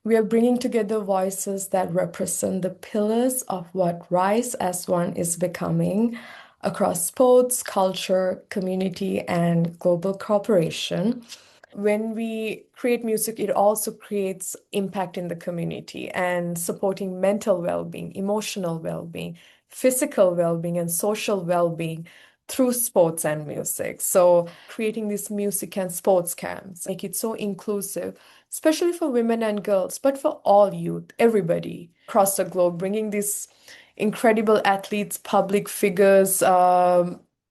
We are bringing together voices that represent the pillars of what Rise as One is becoming across sports, culture, community, and global cooperation. When we create music, it also creates impact in the community and supporting mental well-being, emotional well-being, physical well-being, and social well-being through sports and music. So creating these music and sports camps, make it so inclusive, especially for women and girls, but for all youth, everybody across the globe, bringing these incredible athletes, public figures,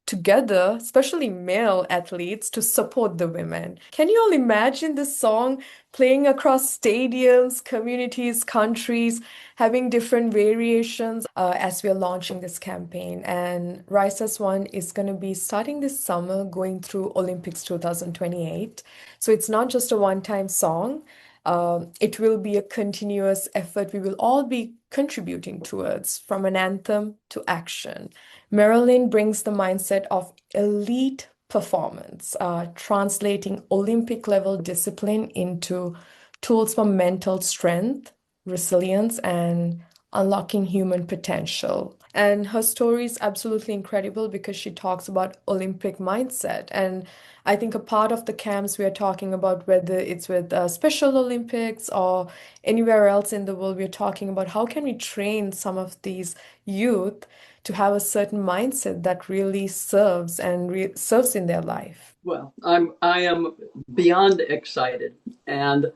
together, especially male athletes, to support the women. Can you all imagine this song playing across stadiums, communities, countries, having different variations as we're launching this campaign? And Rise as One is going to be starting this summer, going through Olympics 2028. So it's not just a one-time song. It will be a continuous effort we will all be contributing towards, from an anthem to action. Marilyn brings the mindset of elite performance, translating Olympic level discipline into tools for mental strength, resilience, and unlocking human potential. And her story is absolutely incredible because she talks about Olympic mindset. And I think a part of the camps we are talking about, whether it's with Special Olympics or anywhere else in the world, we're talking about how can we train some of these youth to have a certain mindset that really serves and serves in their life. Well, I am beyond excited, and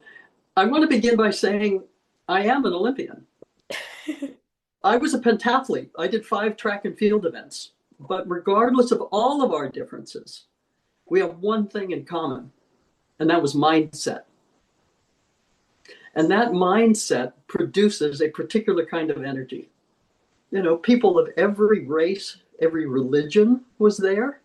I want to begin by saying I am an Olympian. I was a pentathlete. I did 5 track and field events. But regardless of all of our differences, we have one thing in common, and that was mindset. And that mindset produces a particular kind of energy. You know, people of every race, every religion was there.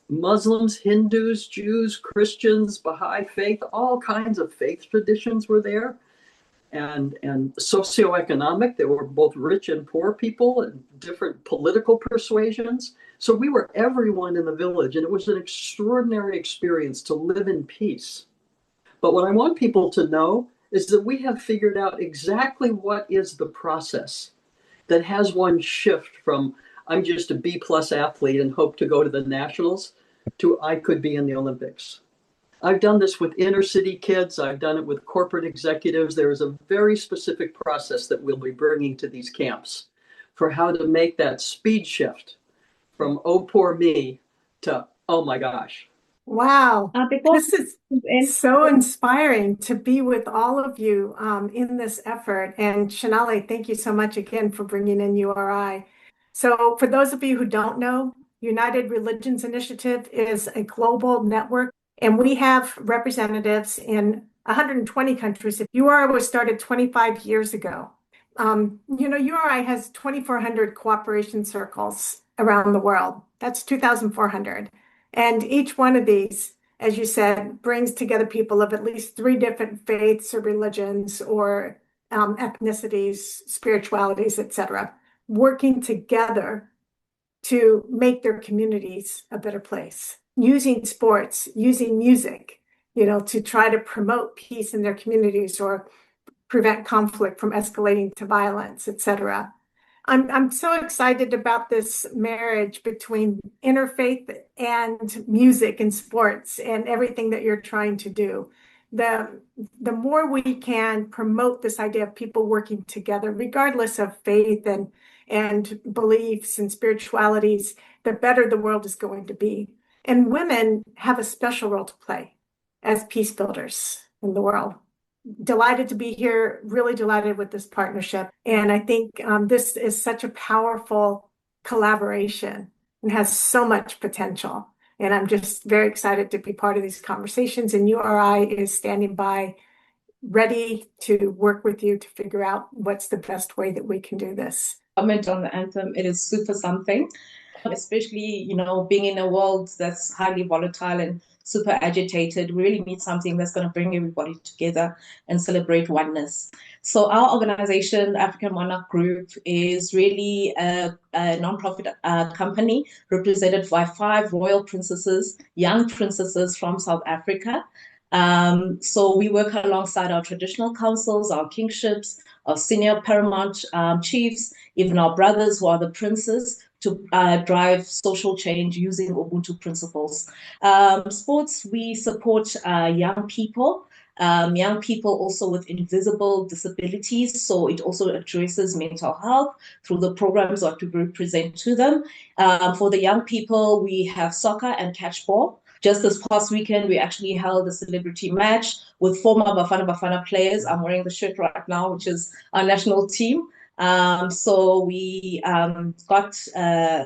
Muslims, Hindus, Jews, Christians, Baha'i faith, all kinds of faith traditions were there. And socioeconomic, there were both rich and poor people and different political persuasions. So we were everyone in the village, and it was an extraordinary experience to live in peace. But what I want people to know is that we have figured out exactly what is the process that has one shift from I'm just a B+ athlete and hope to go to the nationals to I could be in the Olympics. I've done this with inner city kids. I've done it with corporate executives. There is a very specific process that we'll be bringing to these camps for how to make that speed shift from oh, poor me to oh my gosh. Wow, this is so inspiring to be with all of you in this effort. And Shenali, thank you so much again for bringing in URI. So for those of you who don't know, United Religions Initiative is a global network, and we have representatives in 120 countries. URI was started 25 years ago. URI has 2,400 cooperation circles around the world. That's 2,400. And each one of these, as you said, brings together people of at least 3 different faiths or religions or ethnicities, spiritualities, etc., working together to make their communities a better place, using sports, using music, to try to promote peace in their communities or prevent conflict from escalating to violence, etc. I'm so excited about this marriage between interfaith and music and sports and everything that you're trying to do. The more we can promote this idea of people working together, regardless of faith and beliefs and spiritualities, the better the world is going to be. And women have a special role to play as peace builders in the world. Delighted to be here, really delighted with this partnership. And I think this is such a powerful collaboration and has so much potential. And I'm just very excited to be part of these conversations. And URI is standing by, ready to work with you to figure out what's the best way that we can do this. Comment on the anthem, it is super something, especially, being in a world that's highly volatile and super agitated. We really need something that's going to bring everybody together and celebrate oneness. So our organization, African Monarch Group, is really a nonprofit company represented by 5 royal princesses, young princesses from South Africa. So we work alongside our traditional councils, our kingships, our senior paramount chiefs, even our brothers who are the princes, to drive social change using Ubuntu principles. Sports, we support young people. Young people also with invisible disabilities, so it also addresses mental health through the programs that we present to them. For the young people, we have soccer and catchball. Just this past weekend, we actually held a celebrity match with former Bafana Bafana players. I'm wearing the shirt right now, which is our national team. So we got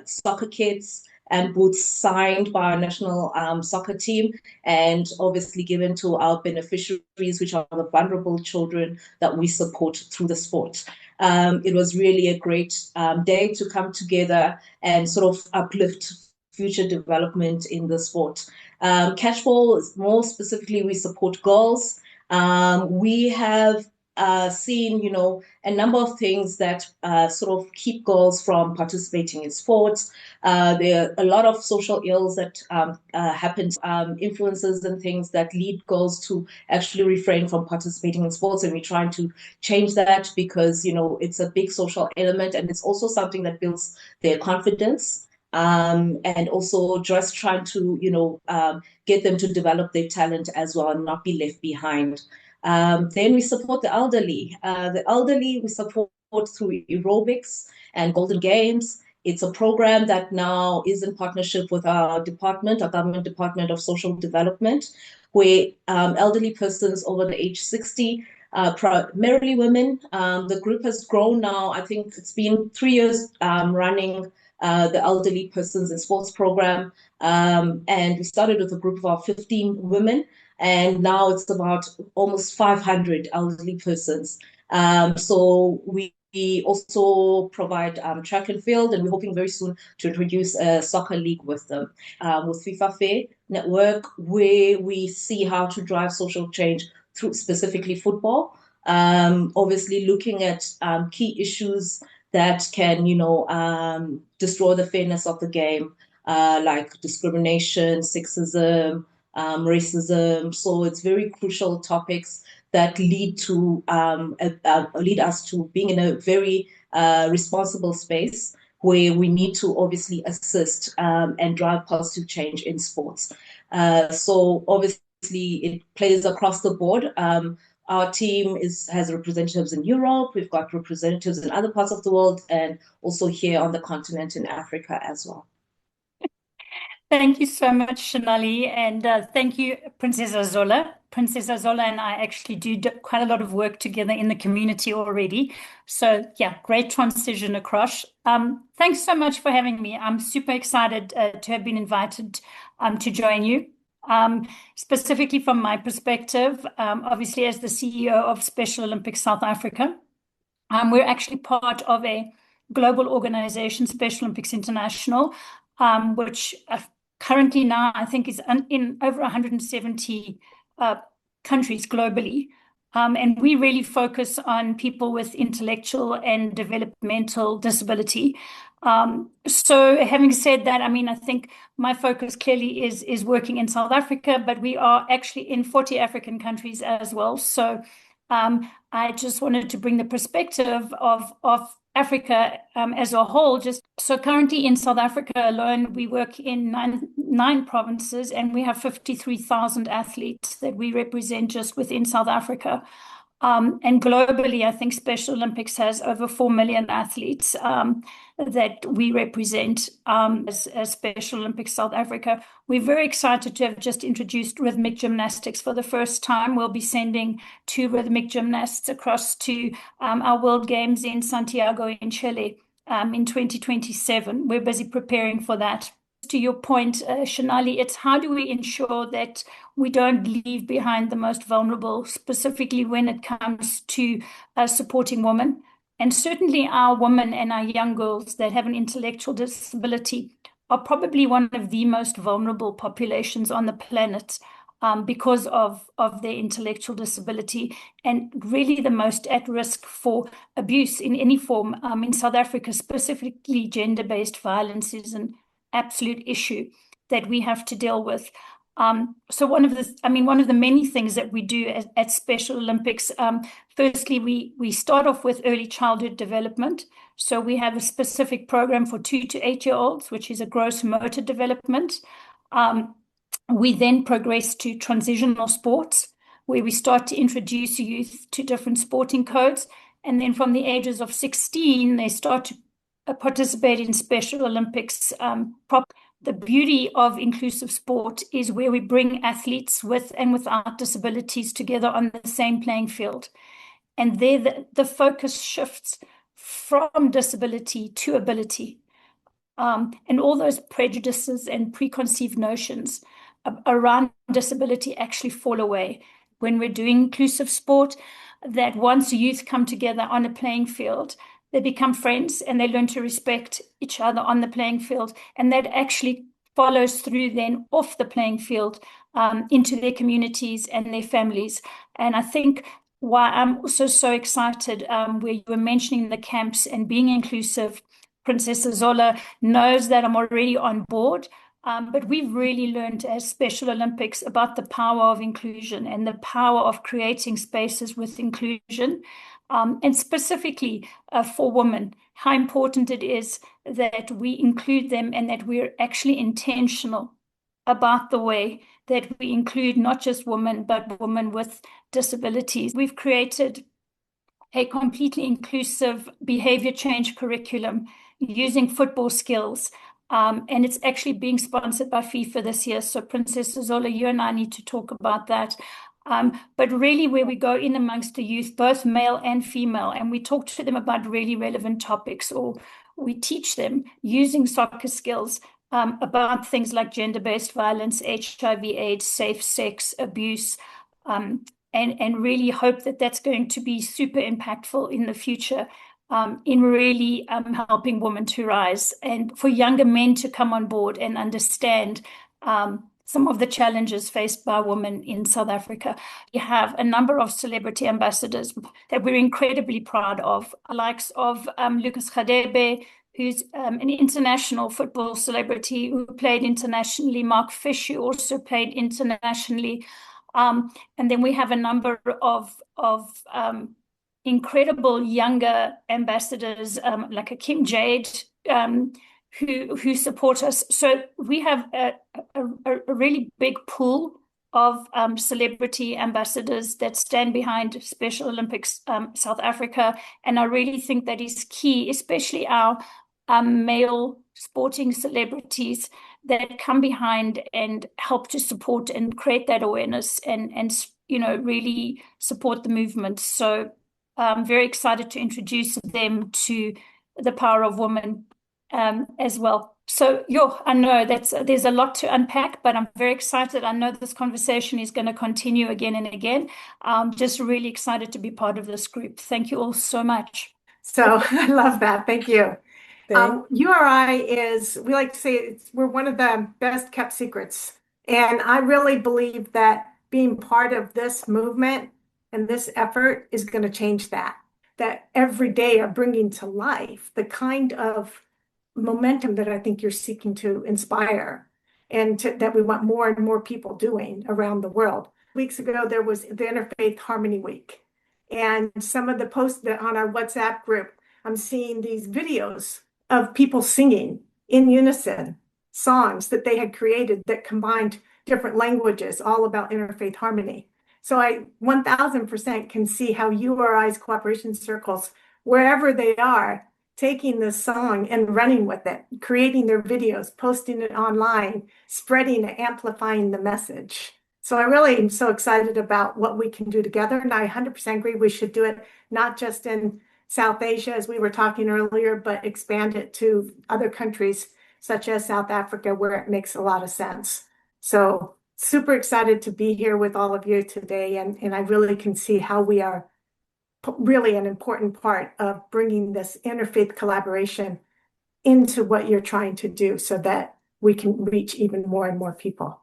soccer kits and boots signed by our national soccer team, and obviously given to our beneficiaries, which are the vulnerable children that we support through the sport. It was really a great day to come together and sort of uplift future development in the sport. Catchball, more specifically, we support girls. We have seen, a number of things that sort of keep girls from participating in sports. There are a lot of social ills that happen, influences and things that lead girls to actually refrain from participating in sports. And we're trying to change that because, it's a big social element, and it's also something that builds their confidence. And also just trying to, get them to develop their talent as well and not be left behind. Then we support the elderly. The elderly we support through aerobics and Golden Games. It's a program that now is in partnership with our department, our government department of social development, where elderly persons over the age 60, primarily women, the group has grown now. I think it's been 3 years running the elderly persons in sports program. And we started with a group of about 15 women, and now it's about almost 500 elderly persons. So we also provide track and field, and we're hoping very soon to introduce a soccer league with them, with FIFA Fair Network, where we see how to drive social change through specifically football. Obviously looking at key issues that can, destroy the fairness of the game, like discrimination, sexism, racism. So it's very crucial topics that lead us to being in a very responsible space where we need to obviously assist and drive positive change in sports. So obviously it plays across the board. Our team has representatives in Europe. We've got representatives in other parts of the world, and also here on the continent in Africa as well. Thank you so much, Shenali, and thank you, Princess Azola. Princess Azola and I actually do quite a lot of work together in the community already. So yeah, great transition across. Thanks so much for having me. I'm super excited to have been invited to join you. Specifically from my perspective, obviously as the CEO of Special Olympics South Africa, we're actually part of a global organization, Special Olympics International, which currently now I think is in over 170 countries globally. And we really focus on people with intellectual and developmental disability. So having said that, I think my focus clearly is working in South Africa, but we are actually in 40 African countries as well. So I just wanted to bring the perspective of Africa as a whole. So currently in South Africa alone, we work in nine provinces, and we have 53,000 athletes that we represent just within South Africa. And globally, I think Special Olympics has over 4 million athletes that we represent as Special Olympics South Africa. We're very excited to have just introduced rhythmic gymnastics for the first time. We'll be sending 2 rhythmic gymnasts across to our World Games in Santiago in Chile in 2027. We're busy preparing for that. To your point, Shenali, it's how do we ensure that we don't leave behind the most vulnerable, specifically when it comes to supporting women. And certainly our women and our young girls that have an intellectual disability are probably one of the most vulnerable populations on the planet because of their intellectual disability, and really the most at risk for abuse in any form. In South Africa, specifically gender-based violence is an absolute issue that we have to deal with. So one of the many things that we do at Special Olympics, firstly, we start off with early childhood development. So we have a specific program for 2 to 8-year-olds, which is a gross motor development. We then progress to transitional sports, where we start to introduce youth to different sporting codes. And then from the ages of 16, they start to participate in Special Olympics. The beauty of inclusive sport is where we bring athletes with and without disabilities together on the same playing field. And there the focus shifts from disability to ability. And all those prejudices and preconceived notions around disability actually fall away when we're doing inclusive sport, that once youth come together on a playing field, they become friends and they learn to respect each other on the playing field. And that actually follows through then off the playing field into their communities and their families. And I think why I'm also so excited, where you were mentioning the camps and being inclusive, Princess Zola knows that I'm already on board. But we've really learned as Special Olympics about the power of inclusion and the power of creating spaces with inclusion. And specifically for women, how important it is that we include them and that we're actually intentional about the way that we include not just women, but women with disabilities. We've created a completely inclusive behavior change curriculum using football skills. And it's actually being sponsored by FIFA this year. So Princess Zola, you and I need to talk about that. But really where we go in amongst the youth, both male and female, and we talk to them about really relevant topics, or we teach them using soccer skills about things like gender-based violence, HIV/AIDS, safe sex, abuse, and really hope that that's going to be super impactful in the future in really helping women to rise and for younger men to come on board and understand some of the challenges faced by women in South Africa. We have a number of celebrity ambassadors that we're incredibly proud of, the likes of Lucas Radebe, who's an international football celebrity who played internationally, Mark Fish, who also played internationally. And then we have a number of incredible younger ambassadors like a Kim Jade, who support us. So we have a really big pool of celebrity ambassadors that stand behind Special Olympics South Africa. And I really think that is key, especially our male sporting celebrities that come behind and help to support and create that awareness and really support the movement. So I'm very excited to introduce them to the power of women as well. So, I know there's a lot to unpack, but I'm very excited. I know this conversation is going to continue again and again. I'm just really excited to be part of this group. Thank you all so much. So I love that. Thank you. URI we like to say, we're one of the best kept secrets. And I really believe that being part of this movement and this effort is going to change that every day are bringing to life the kind of momentum that I think you're seeking to inspire and that we want more and more people doing around the world. Weeks ago, there was the Interfaith Harmony Week. And some of the posts that on our WhatsApp group, I'm seeing these videos of people singing in unison songs that they had created that combined different languages, all about interfaith harmony. So I 1000% can see how URI's cooperation circles, wherever they are, taking this song and running with it, creating their videos, posting it online, spreading it, amplifying the message. So I really am so excited about what we can do together. And I 100% agree we should do it not just in South Asia, as we were talking earlier, but expand it to other countries such as South Africa, where it makes a lot of sense. So super excited to be here with all of you today. And I really can see how we are really an important part of bringing this interfaith collaboration into what you're trying to do so that we can reach even more and more people.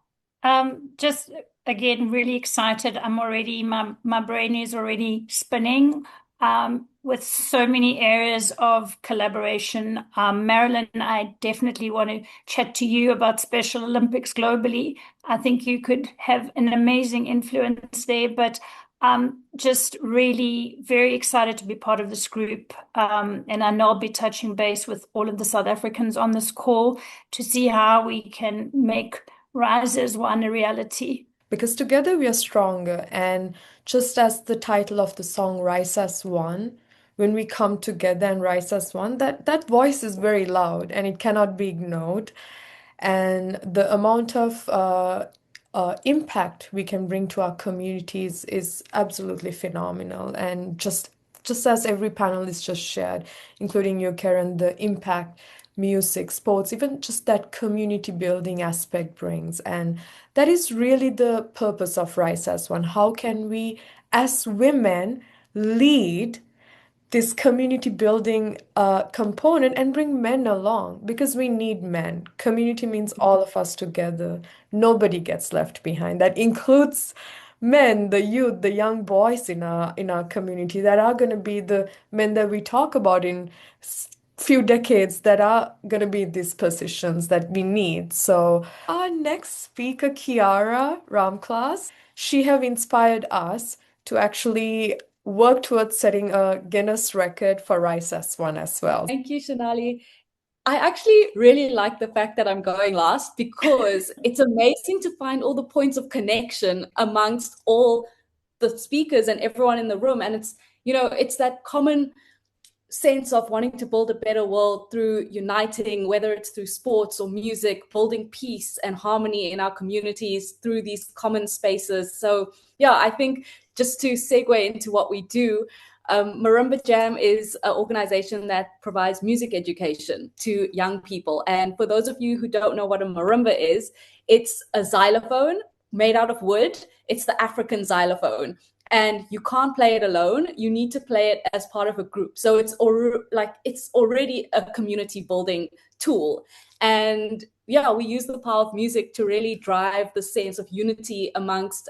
Just again, really excited. I'm already, my brain is already spinning. with so many areas of collaboration. Marilyn, I definitely want to chat to you about Special Olympics globally. I think you could have an amazing influence there, but just really very excited to be part of this group. And I know I'll be touching base with all of the South Africans on this call to see how we can make Rise as One a reality. Because together we are stronger. And just as the title of the song, Rise as One, when we come together and rise as one, that voice is very loud and it cannot be ignored. And the amount of impact we can bring to our communities is absolutely phenomenal. And just as every panelist just shared, including you, Karen, the impact music, sports, even just that community building aspect brings. And that is really the purpose of Rise as One. How can we, as women, lead this community building component and bring men along? Because we need men. Community means all of us together. Nobody gets left behind. That includes men, the youth, the young boys in our community that are going to be the men that we talk about in few decades, that are going to be these positions that we need. So our next speaker, Kiara Ramklas, she have inspired us to actually work towards setting a Guinness record for Rise as One as well. Thank you, Shenali. I actually really like the fact that I'm going last, because it's amazing to find all the points of connection amongst all the speakers and everyone in the room. And it's, it's that common sense of wanting to build a better world through uniting, whether it's through sports or music, building peace and harmony in our communities through these common spaces. So yeah, I think just to segue into what we do, Marimba Jam is an organization that provides music education to young people. And for those of you who don't know what a marimba is, it's a xylophone made out of wood. It's the African xylophone. And you can't play it alone. You need to play it as part of a group. So it's already a community building tool. And yeah, we use the power of music to really drive the sense of unity amongst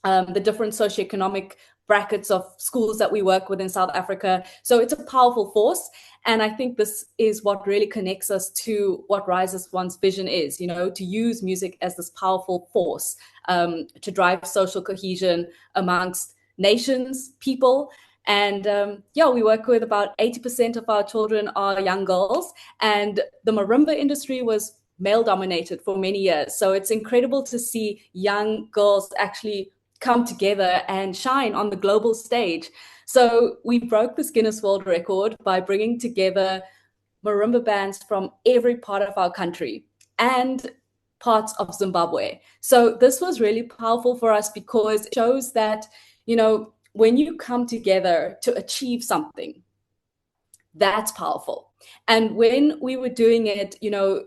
the different socioeconomic brackets of schools that we work with in South Africa. So it's a powerful force. And I think this is what really connects us to what Rise as One's vision is, to use music as this powerful force to drive social cohesion amongst nations, people. And we work with about 80% of our children are young girls. And the marimba industry was male dominated for many years. So it's incredible to see young girls actually come together and shine on the global stage. So we broke this Guinness World Record by bringing together marimba bands from every part of our country and parts of Zimbabwe. So this was really powerful for us, because it shows that, when you come together to achieve something, that's powerful. And when we were doing it,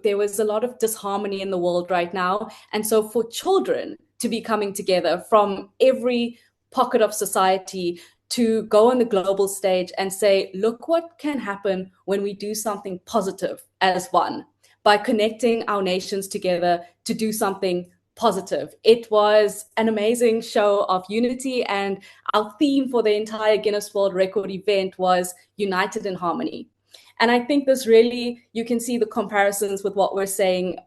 there was a lot of disharmony in the world right now. And so for children to be coming together from every pocket of society to go on the global stage and say, look what can happen when we do something positive as one, by connecting our nations together to do something positive. It was an amazing show of unity, and our theme for the entire Guinness World Record event was United in Harmony. And I think this really, you can see the comparisons with what we're saying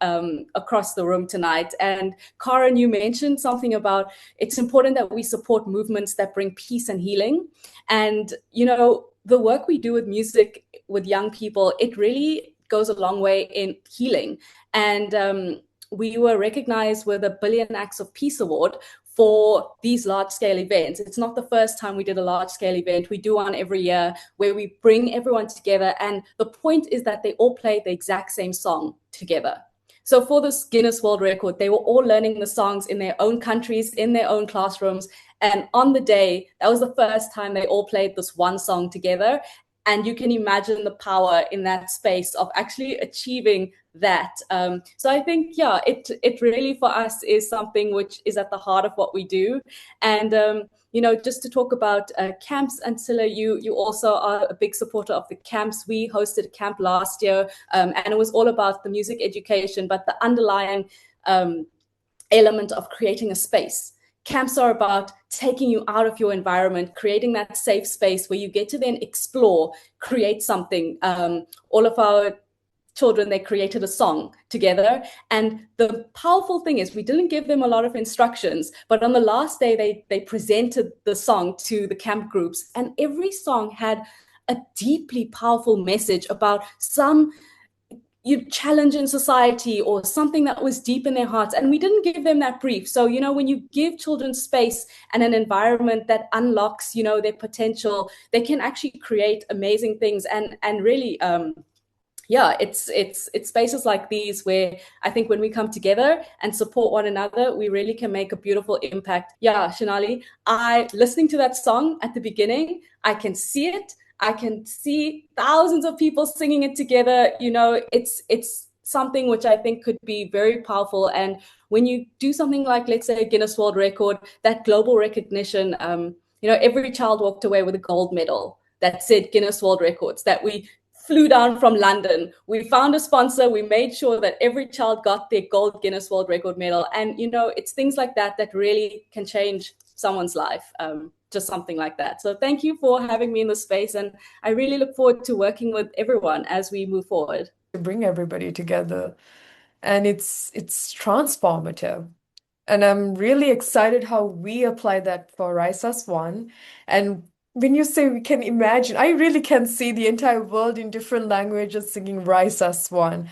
across the room tonight. And Karen, you mentioned something about it's important that we support movements that bring peace and healing. And, the work we do with music with young people, it really goes a long way in healing. And we were recognized with a Billion Acts of Peace Award for these large-scale events. It's not the first time we did a large-scale event. We do one every year where we bring everyone together. And the point is that they all play the exact same song together. So for this Guinness World Record, they were all learning the songs in their own countries, in their own classrooms. And on the day, that was the first time they all played this one song together. And you can imagine the power in that space of actually achieving that. So I think, it really for us is something which is at the heart of what we do. And, just to talk about camps, Ancilla, you also are a big supporter of the camps. We hosted a camp last year, and it was all about the music education, but the underlying element of creating a space camps are about taking you out of your environment, creating that safe space where you get to then explore, create something. All of our children, they created a song together. And the powerful thing is we didn't give them a lot of instructions, but on the last day, they presented the song to the camp groups. And every song had a deeply powerful message about some challenge in society or something that was deep in their hearts. And we didn't give them that brief. So, when you give children space and an environment that unlocks, their potential, they can actually create amazing things. And really, it's spaces like these where I think when we come together and support one another, we really can make a beautiful impact. Yeah, Shenali, listening to that song at the beginning, I can see it. I can see thousands of people singing it together. It's something which I think could be very powerful. And when you do something like, let's say, a Guinness World Record, that global recognition, every child walked away with a gold medal that said Guinness World Records, that we flew down from London. We found a sponsor. We made sure that every child got their gold Guinness World Record medal. And, it's things like that that really can change someone's life. Just something like that. So thank you for having me in this space. And I really look forward to working with everyone as we move forward. To bring everybody together. And it's transformative. And I'm really excited how we apply that for Rise as One. And when you say we can imagine, I really can see the entire world in different languages singing Rise as One.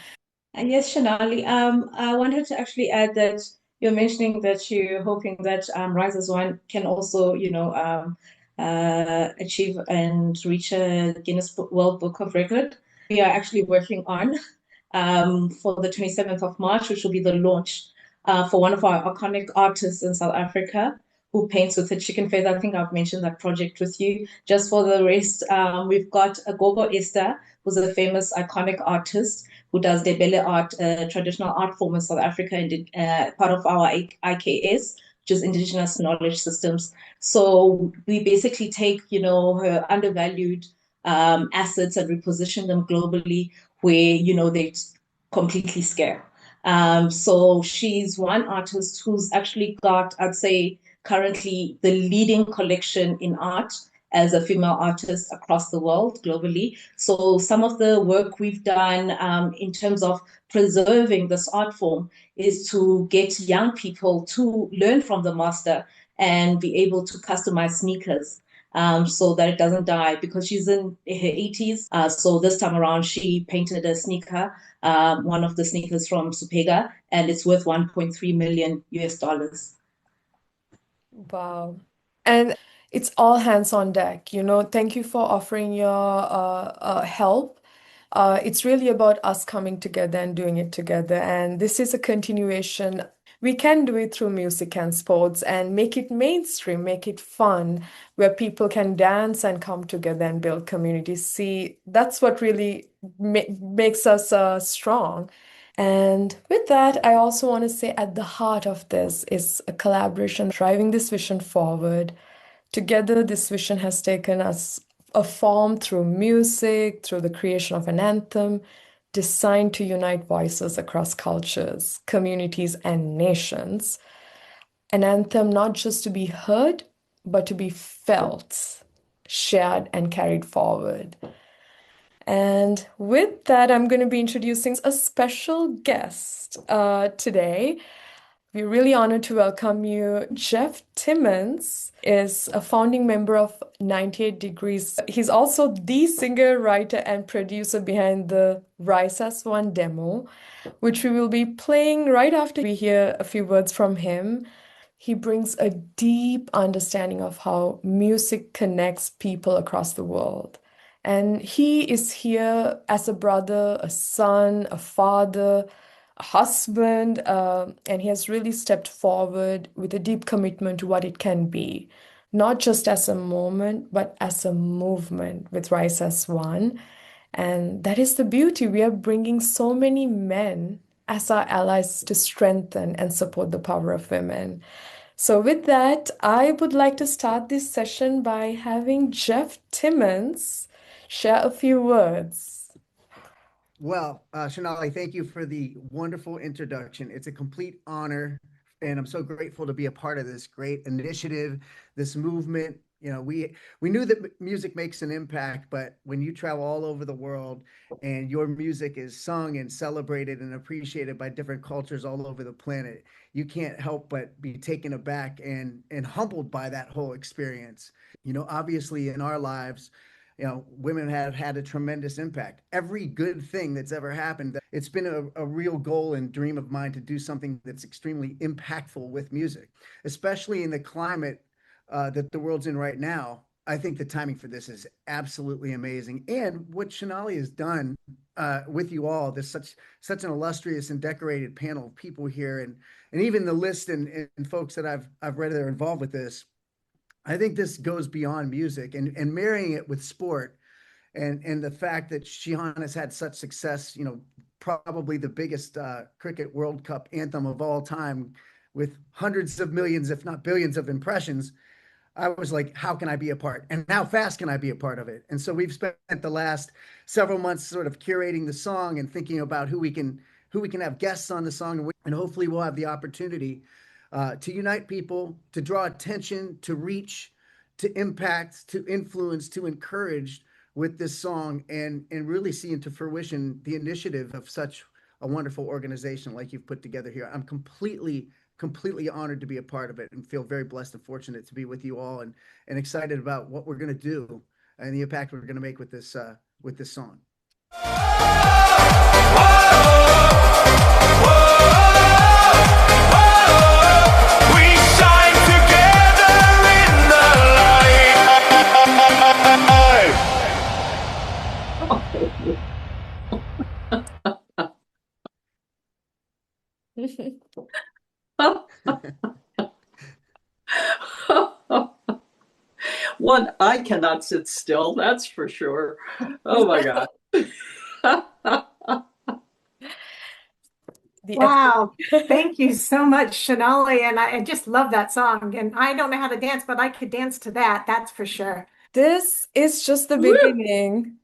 And yes, Shenali, I wanted to actually add that you're mentioning that you're hoping that Rise as One can also, achieve and reach a Guinness World Book of Record. We are actually working on for the 27th of March, which will be the launch for one of our iconic artists in South Africa who paints with a chicken face. I think I've mentioned that project with you. Just for the rest, we've got Gogo Esther, who's a famous iconic artist who does Debele art, traditional art form in South Africa, and part of our IKS, which is Indigenous Knowledge Systems. So we basically take, her undervalued assets and reposition them globally where, they completely scale. So she's one artist who's actually got, I'd say, currently the leading collection in art as a female artist across the world globally. So some of the work we've done in terms of preserving this art form is to get young people to learn from the master and be able to customize sneakers so that it doesn't die, because she's in her 80s. So this time around, she painted a sneaker, one of the sneakers from Supega, and it's worth 1.3 million US dollars. Wow. And it's all hands on deck. Thank you for offering your help. It's really about us coming together and doing it together. And this is a continuation. We can do it through music and sports and make it mainstream, make it fun, where people can dance and come together and build communities. See, that's what really makes us strong. And with that, I also want to say at the heart of this is a collaboration driving this vision forward. Together, this vision has taken us a form through music, through the creation of an anthem designed to unite voices across cultures, communities, and nations. An anthem not just to be heard, but to be felt, shared, and carried forward. And with that, I'm going to be introducing a special guest today. We're really honored to welcome you. Jeff Timmons is a founding member of 98 Degrees. He's also the singer, writer, and producer behind the Rise as One demo, which we will be playing right after we hear a few words from him. He brings a deep understanding of how music connects people across the world. And he is here as a brother, a son, a father, a husband, and he has really stepped forward with a deep commitment to what it can be, not just as a moment, but as a movement with Rise as One. And that is the beauty. We are bringing so many men as our allies to strengthen and support the power of women. So with that, I would like to start this session by having Jeff Timmons share a few words. Well, Shenali, thank you for the wonderful introduction. It's a complete honor And I'm so grateful to be a part of this great initiative, this movement. You know, we knew that music makes an impact, but when you travel all over the world and your music is sung and celebrated and appreciated by different cultures all over the planet, you can't help but be taken aback and humbled by that whole experience. You know, obviously in our lives, you know, women have had a tremendous impact. Every good thing that's ever happened, it's been a real goal and dream of mine to do something that's extremely impactful with music, especially in the climate that the world's in right now. I think the timing for this is absolutely amazing. And what Shenali has done with you all, there's such an illustrious and decorated panel of people here, and even the list and folks that I've read that are involved with this. I think this goes beyond music and marrying it with sport and the fact that Shihan has had such success, you know, probably the biggest cricket World Cup anthem of all time with hundreds of millions, if not billions of impressions. I was like, how can I be a part? And how fast can I be a part of it? And so we've spent the last several months sort of curating the song and thinking about who we can have guests on the song, and hopefully we'll have the opportunity to unite people, to draw attention, to reach, to impact, to influence, to encourage with this song, and really see into fruition the initiative of such a wonderful organization like you've put together here. I'm completely honored to be a part of it and feel very blessed and fortunate to be with you all and excited about what we're going to do and the impact we're going to make with this song. One, I cannot sit still, that's for sure. Oh my God. Wow. Thank you so much, Shenali. And I just love that song. And I don't know how to dance, but I could dance to that. That's for sure. This is just the beginning.